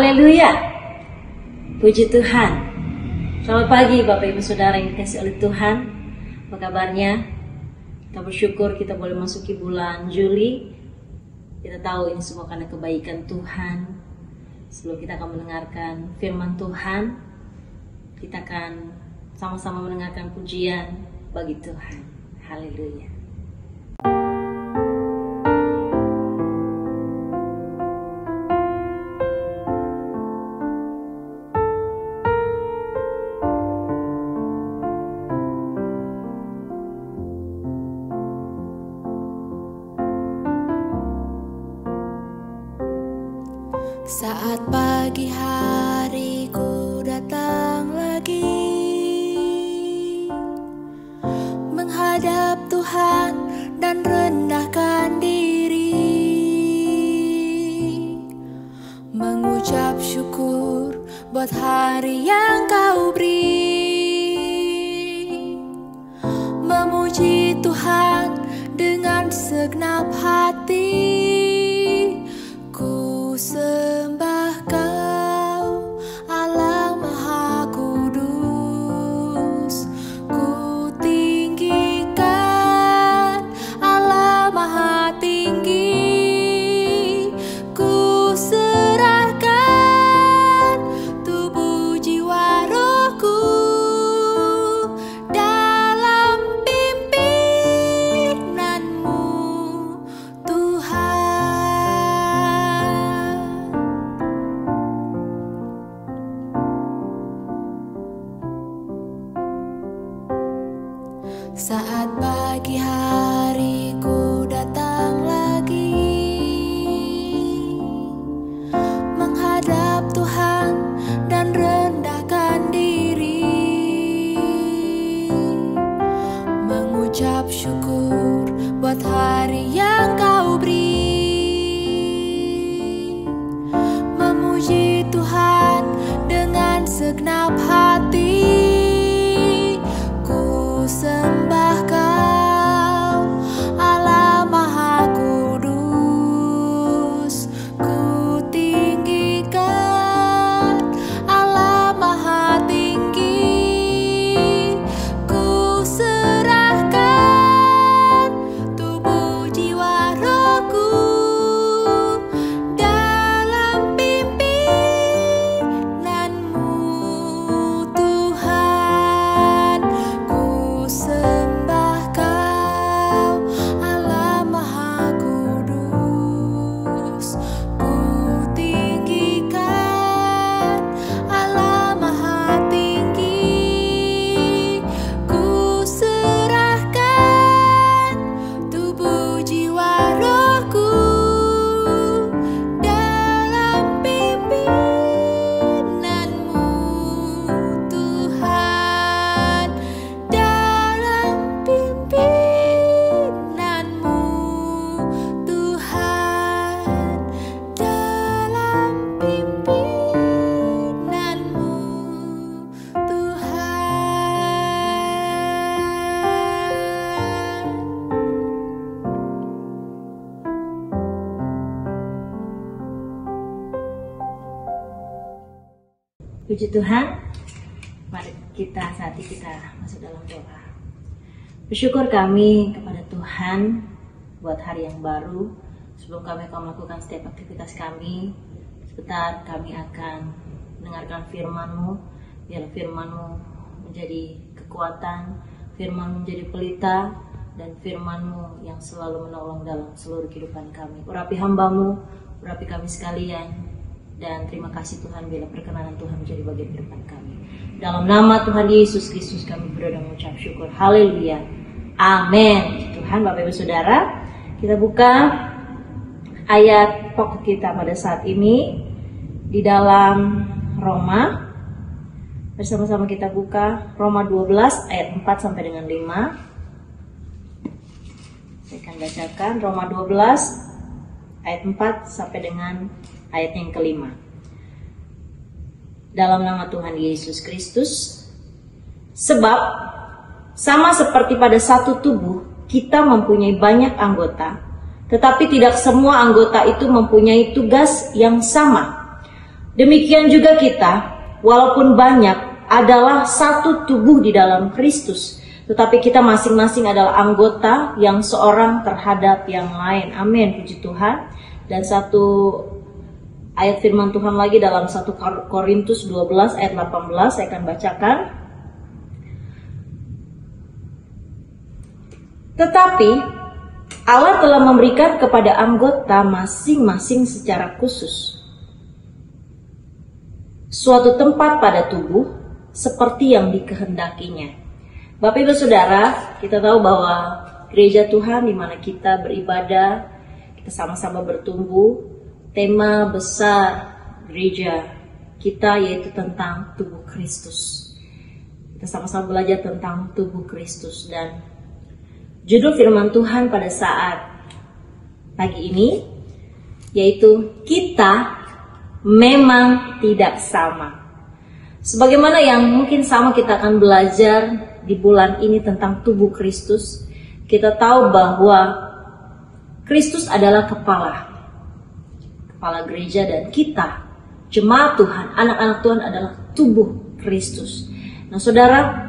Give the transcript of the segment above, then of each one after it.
Haleluya. Puji Tuhan. Selamat pagi Bapak Ibu Saudara yang dikasihi oleh Tuhan. Apa kabarnya? Kita bersyukur kita boleh masuki bulan Juli. Kita tahu ini semua karena kebaikan Tuhan. Sebelum kita akan mendengarkan firman Tuhan, kita akan sama-sama mendengarkan pujian bagi Tuhan. Haleluya. Saat pagi hariku datang lagi, menghadap Tuhan dan rendahkan diri, mengucap syukur buat hari yang Kau beri, memuji Tuhan dengan segenap hati. Ku sembah Kau, Allah Maha Kudus. Ku tinggikan Allah Maha Tinggi. Ku serahkan tubuh jiwa rohku dalam pimpinanmu, Tuhan. Saat pagi hariku datang lagi, menghadap Tuhan dan rendahkan diri, mengucap syukur buat hari yang Kau beri, memuji Tuhan dengan segenap hati. Ku sembah Kau, Allah Maha Kudus. Ku tinggikan Allah Maha Tinggi. Ku serahkan tubuh jiwa rohku dalam pimpinanmu, Tuhan. Ku sembah Kau, Allah Maha Kudus. Ku tinggikan Allah Maha Tinggi. Ku serahkan tubuh jiwa rohku dalam pimpinanmu, Tuhan. Dalam pimpinanmu, Tuhan. Dalam pimpinanmu, Tuhan. Puji Tuhan. Mari kita saat ini kita masuk dalam doa. Bersyukur kami kepada Tuhan buat hari yang baru. Sebelum kami akan melakukan setiap aktivitas kami, sebentar kami akan mendengarkan firman-Mu. Biarlah firman-Mu menjadi kekuatan, firman-Mu menjadi pelita, dan firman-Mu yang selalu menolong dalam seluruh kehidupan kami. Urapi hamba-Mu, urapi kami sekalian. Dan terima kasih Tuhan bila perkenanan Tuhan menjadi bagian kehidupan kami. Dalam nama Tuhan Yesus Kristus kami berdoa dan mengucap syukur. Haleluya. Amin. Tuhan, Bapak Ibu Saudara, kita buka ayat pokok kita pada saat ini di dalam Roma. Bersama-sama kita buka Roma 12 ayat 4 sampai dengan 5. Saya akan bacakan Roma 12 ayat 4 sampai dengan ayat yang kelima. Dalam nama Tuhan Yesus Kristus, sebab sama seperti pada satu tubuh kita mempunyai banyak anggota, tetapi tidak semua anggota itu mempunyai tugas yang sama. Demikian juga kita, walaupun banyak, adalah satu tubuh di dalam Kristus. Tetapi kita masing-masing adalah anggota yang seorang terhadap yang lain. Amin, puji Tuhan. Dan satu ayat firman Tuhan lagi dalam 1 Korintus 12 ayat 18, saya akan bacakan. Tetapi Allah telah memberikan kepada anggota masing-masing secara khusus suatu tempat pada tubuh seperti yang dikehendakinya. Bapak Ibu Saudara, kita tahu bahwa gereja Tuhan di mana kita beribadah, kita sama-sama bertumbuh. Tema besar gereja kita yaitu tentang tubuh Kristus. Kita sama-sama belajar tentang tubuh Kristus, dan judul firman Tuhan pada saat pagi ini yaitu kita memang tidak sama. Sebagaimana yang mungkin sama kita akan belajar di bulan ini tentang tubuh Kristus, kita tahu bahwa Kristus adalah kepala gereja, dan kita, jemaat Tuhan, anak-anak Tuhan adalah tubuh Kristus. Nah saudara,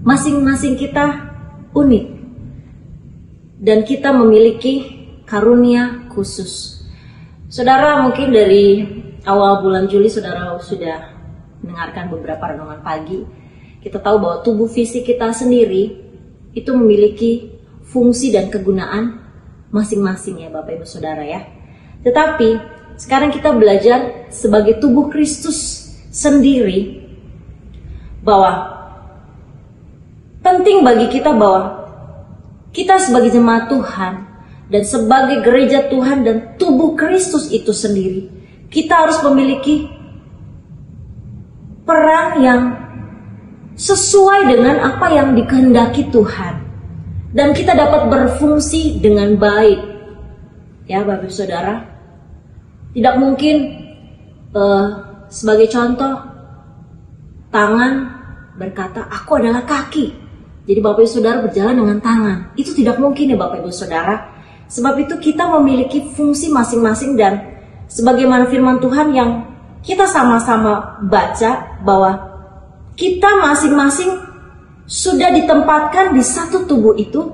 masing-masing kita unik, dan kita memiliki karunia khusus. Saudara, mungkin dari awal bulan Juli saudara sudah mendengarkan beberapa renungan pagi. Kita tahu bahwa tubuh fisik kita sendiri itu memiliki fungsi dan kegunaan masing-masing ya Bapak Ibu Saudara ya. Tetapi sekarang kita belajar sebagai tubuh Kristus sendiri, bahwa penting bagi kita bahwa kita sebagai jemaat Tuhan dan sebagai gereja Tuhan dan tubuh Kristus itu sendiri, kita harus memiliki peran yang sesuai dengan apa yang dikehendaki Tuhan, dan kita dapat berfungsi dengan baik ya Bapak Ibu Saudara. Tidak mungkin sebagai contoh, tangan berkata aku adalah kaki, jadi Bapak Ibu Saudara berjalan dengan tangan. Itu tidak mungkin ya Bapak Ibu Saudara. Sebab itu kita memiliki fungsi masing-masing, dan sebagaimana firman Tuhan yang kita sama-sama baca, bahwa kita masing-masing sudah ditempatkan di satu tubuh itu,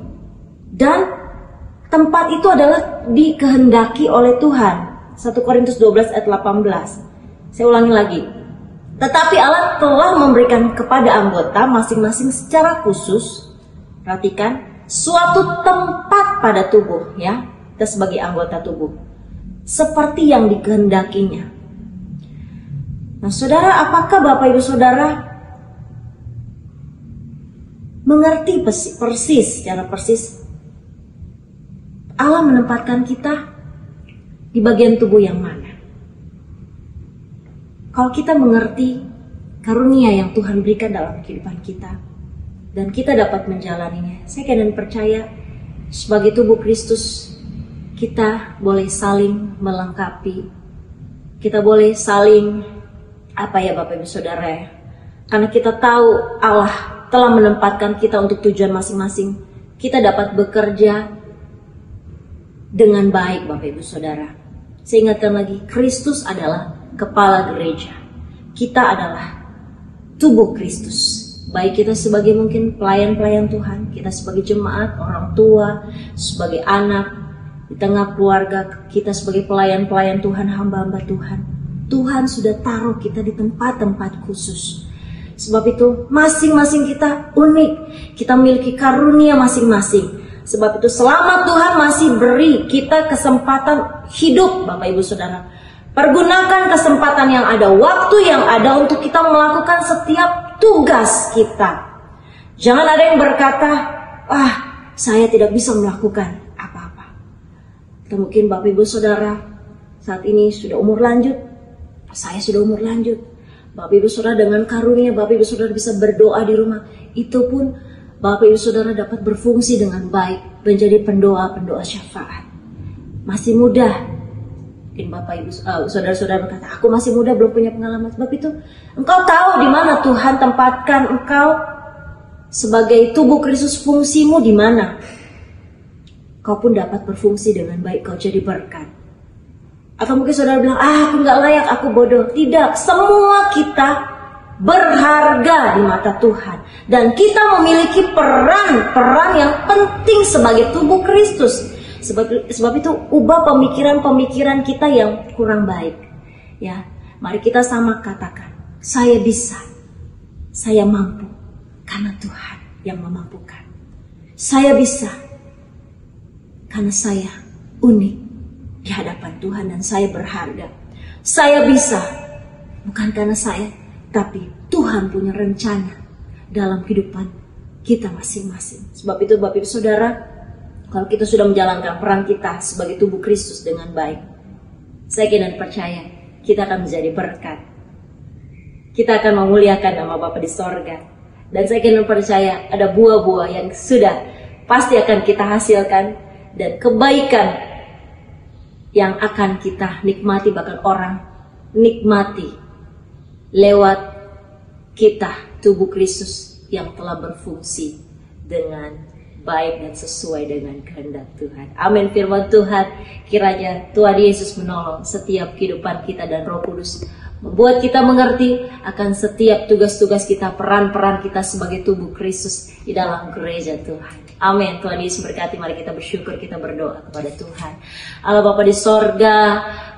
dan tempat itu adalah dikehendaki oleh Tuhan. 1 Korintus 12 ayat 18. Saya ulangi lagi. Tetapi Allah telah memberikan kepada anggota masing-masing secara khusus, perhatikan, suatu tempat pada tubuh ya, kita sebagai anggota tubuh, seperti yang dikehendakinya. Nah saudara, apakah Bapak Ibu Saudara mengerti secara persis Allah menempatkan kita di bagian tubuh yang mana? Kalau kita mengerti karunia yang Tuhan berikan dalam kehidupan kita, dan kita dapat menjalaninya, saya kira percaya sebagai tubuh Kristus kita boleh saling melengkapi, kita boleh saling Bapak Ibu Saudara ya, karena kita tahu Allah telah menempatkan kita untuk tujuan masing-masing. Kita dapat bekerja dengan baik Bapak Ibu Saudara. Saya ingatkan lagi, Kristus adalah kepala gereja, kita adalah tubuh Kristus. Baik kita sebagai mungkin pelayan-pelayan Tuhan, kita sebagai jemaat, orang tua, sebagai anak, di tengah keluarga, kita sebagai pelayan-pelayan Tuhan, hamba-hamba Tuhan. Tuhan sudah taruh kita di tempat-tempat khusus. Sebab itu masing-masing kita unik, kita memiliki karunia masing-masing. Sebab itu selama Tuhan masih beri kita kesempatan hidup Bapak Ibu Saudara, pergunakan kesempatan yang ada, waktu yang ada untuk kita melakukan setiap tugas kita. Jangan ada yang berkata, saya tidak bisa melakukan apa-apa. Atau mungkin Bapak Ibu Saudara saat ini sudah umur lanjut, saya sudah umur lanjut. Bapak Ibu Saudara dengan karunia Bapak Ibu Saudara bisa berdoa di rumah. Itu pun Bapak Ibu Saudara dapat berfungsi dengan baik, menjadi pendoa-pendoa syafaat. Masih muda, mungkin Bapak Ibu Saudara-saudara berkata, aku masih muda, belum punya pengalaman. Sebab itu engkau tahu di mana Tuhan tempatkan engkau sebagai tubuh Kristus, fungsimu di mana. Kau pun dapat berfungsi dengan baik, kau jadi berkat. Atau mungkin saudara bilang, aku nggak layak, aku bodoh. Tidak, semua kita berharga di mata Tuhan. Dan kita memiliki peran yang penting sebagai tubuh Kristus. Sebab itu ubah pemikiran-pemikiran kita yang kurang baik. Ya, mari kita sama katakan, saya bisa, saya mampu, karena Tuhan yang memampukan. Saya bisa, karena saya unik di hadapan Tuhan dan saya berharga. Saya bisa, bukan karena saya, tapi Tuhan punya rencana dalam kehidupan kita masing-masing. Sebab itu Bapak Ibu Saudara, kalau kita sudah menjalankan peran kita sebagai tubuh Kristus dengan baik, saya yakin dan percaya kita akan menjadi berkat. Kita akan memuliakan nama Bapa di sorga. Dan saya yakin dan percaya ada buah-buah yang sudah pasti akan kita hasilkan. Dan kebaikan yang akan kita nikmati, bahkan orang nikmati lewat kita, tubuh Kristus yang telah berfungsi dengan baik dan sesuai dengan kehendak Tuhan. Amin. Firman Tuhan, kiranya Tuhan Yesus menolong setiap kehidupan kita dan Roh Kudus membuat kita mengerti akan setiap tugas-tugas kita, peran-peran kita sebagai tubuh Kristus di dalam gereja Tuhan. Amin. Tuhan Yesus berkati. Mari kita bersyukur, kita berdoa kepada Tuhan. Allah Bapa di sorga,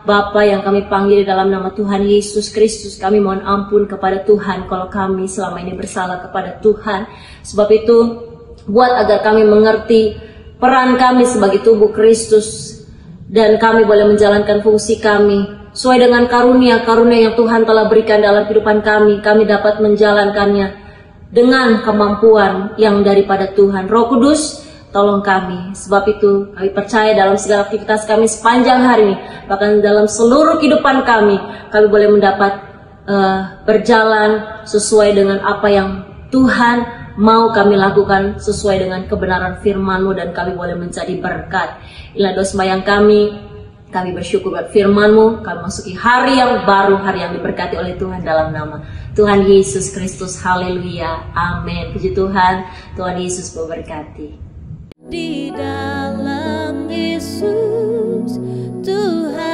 Bapa yang kami panggil dalam nama Tuhan Yesus Kristus, kami mohon ampun kepada Tuhan kalau kami selama ini bersalah kepada Tuhan. Sebab itu buat agar kami mengerti peran kami sebagai tubuh Kristus dan kami boleh menjalankan fungsi kami sesuai dengan karunia-karunia yang Tuhan telah berikan dalam kehidupan kami. Kami dapat menjalankannya dengan kemampuan yang daripada Tuhan. Roh Kudus, tolong kami. Sebab itu kami percaya dalam segala aktivitas kami sepanjang hari ini, bahkan dalam seluruh kehidupan kami boleh mendapat berjalan sesuai dengan apa yang Tuhan mau kami lakukan, sesuai dengan kebenaran firman-Mu, dan kami boleh menjadi berkat. Inilah doa sembahyang kami bersyukur buat firman-Mu. Kami masuki hari yang baru, hari yang diberkati oleh Tuhan dalam nama Tuhan Yesus Kristus. Haleluya. Amin. Puji Tuhan. Tuhan Yesus memberkati. Di dalam Yesus Tuhan